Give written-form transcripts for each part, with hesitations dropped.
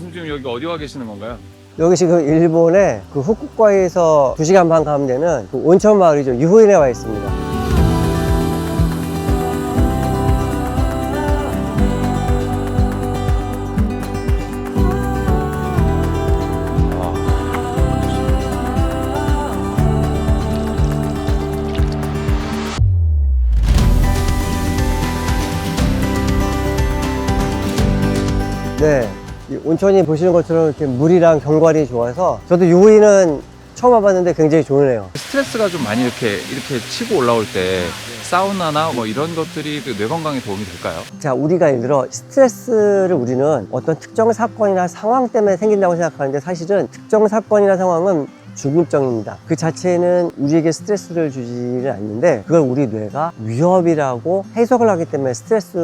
교수님 지금 여기 어디 와 계시는 건가요? 여기 지금 일본의 그 후쿠오카에서 2시간 반 가면 되는 그 온천 마을이죠. 유후인에 와 있습니다. 네, 이 온천이 보시는 것처럼 이렇게 물이랑 경관이 좋아서 저도 유후인은 처음 와봤는데 굉장히 좋으네요. 스트레스가 좀 많이 이렇게 치고 올라올 때 사우나나 뭐 이런 것들이 그 뇌 건강에 도움이 될까요? 자, 우리가 예를 들어 스트레스를 우리는 어떤 특정 사건이나 상황 때문에 생긴다고 생각하는데 사실은 특정 사건이나 상황은 중립적입니다. 그 자체는 우리에게 스트레스를 주지는 않는데 그걸 우리 뇌가 위협이라고 해석을 하기 때문에 스트레스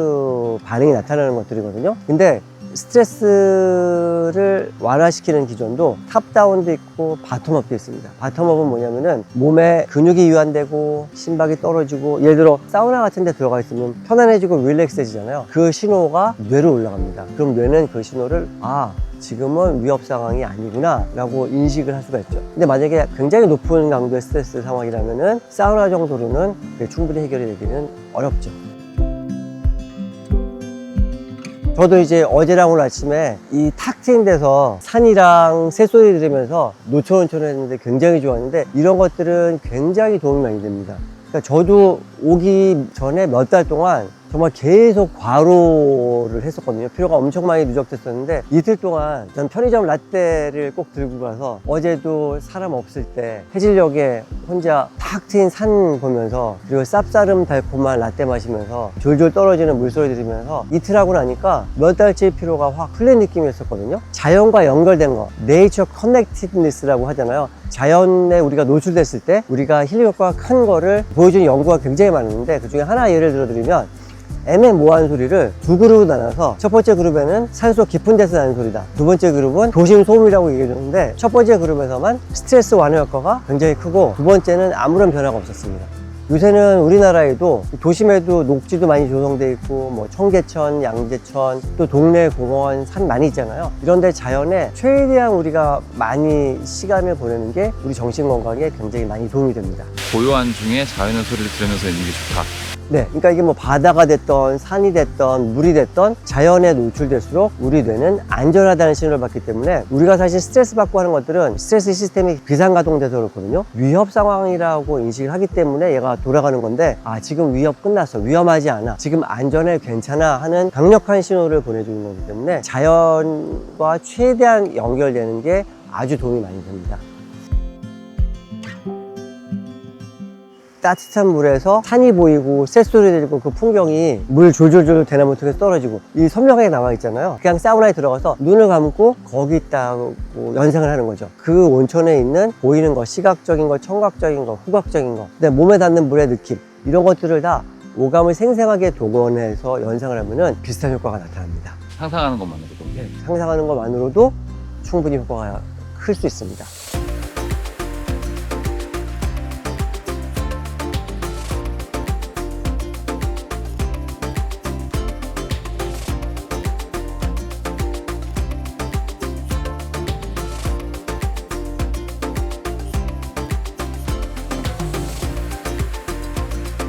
반응이 나타나는 것들이거든요. 근데 스트레스를 완화시키는 기전도 탑다운도 있고 바텀업도 있습니다. 바텀업은 뭐냐면은 몸에 근육이 이완되고 심박이 떨어지고, 예를 들어 사우나 같은 데 들어가 있으면 편안해지고 릴렉스해지잖아요. 그 신호가 뇌로 올라갑니다. 그럼 뇌는 그 신호를 지금은 위협 상황이 아니구나 라고 인식을 할 수가 있죠. 근데 만약에 굉장히 높은 강도의 스트레스 상황이라면은 사우나 정도로는 충분히 해결이 되기는 어렵죠. 저도 이제 어제랑 오늘 아침에 이 탁 트인 데서 산이랑 새소리 들으면서 노천 온천을 했는데 굉장히 좋았는데, 이런 것들은 굉장히 도움이 많이 됩니다. 그러니까 저도 오기 전에 몇 달 동안 정말 계속 과로를 했었거든요. 피로가 엄청 많이 누적됐었는데 이틀 동안 전 편의점 라떼를 꼭 들고 가서, 어제도 사람 없을 때 해질녘에 혼자 탁 트인 산 보면서, 그리고 쌉싸름 달콤한 라떼 마시면서 졸졸 떨어지는 물소리 들으면서 이틀 하고 나니까 몇 달치 피로가 확 풀린 느낌이었었거든요. 자연과 연결된 거, 네이처 커넥티드니스라고 하잖아요. 자연에 우리가 노출됐을 때 우리가 힐링 효과가 큰 거를 보여주는 연구가 굉장히 많은데, 그 중에 하나 예를 들어드리면 애매모호한 소리를 두 그룹으로 나눠서, 첫 번째 그룹에는 산소 깊은 데서 나는 소리다, 두 번째 그룹은 도심 소음이라고 얘기해 줬는데, 첫 번째 그룹에서만 스트레스 완화 효과가 굉장히 크고 두 번째는 아무런 변화가 없었습니다. 요새는 우리나라에도 도심에도 녹지도 많이 조성되어 있고, 뭐 청계천, 양재천, 또 동네 공원, 산 많이 있잖아요. 이런데 자연에 최대한 우리가 많이 시간을 보내는 게 우리 정신 건강에 굉장히 많이 도움이 됩니다. 고요한 중에 자연의 소리를 들으면서 있는 게 좋다. 네, 그러니까 이게 뭐 바다가 됐던 산이 됐던 물이 됐던 자연에 노출될수록 우리 뇌는 안전하다는 신호를 받기 때문에, 우리가 사실 스트레스 받고 하는 것들은 스트레스 시스템이 비상가동돼서 그렇거든요. 위협 상황이라고 인식을 하기 때문에 얘가 돌아가는 건데, 지금 위협 끝났어, 위험하지 않아, 지금 안전해, 괜찮아 하는 강력한 신호를 보내주는 거기 때문에 자연과 최대한 연결되는 게 아주 도움이 많이 됩니다. 따뜻한 물에서 산이 보이고 새소리 들리고 그 풍경이 물 졸졸졸 대나무 통해서 떨어지고 이 선명하게 나와 있잖아요. 그냥 사우나에 들어가서 눈을 감고 거기 있다고 연상을 하는 거죠. 그 온천에 있는 보이는 거, 시각적인 거, 청각적인 거, 후각적인 거, 근데 몸에 닿는 물의 느낌, 이런 것들을 다 오감을 생생하게 동원해서 연상을 하면은 비슷한 효과가 나타납니다. 상상하는 것만으로도. 상상하는 것만으로도 충분히 효과가 클 수 있습니다.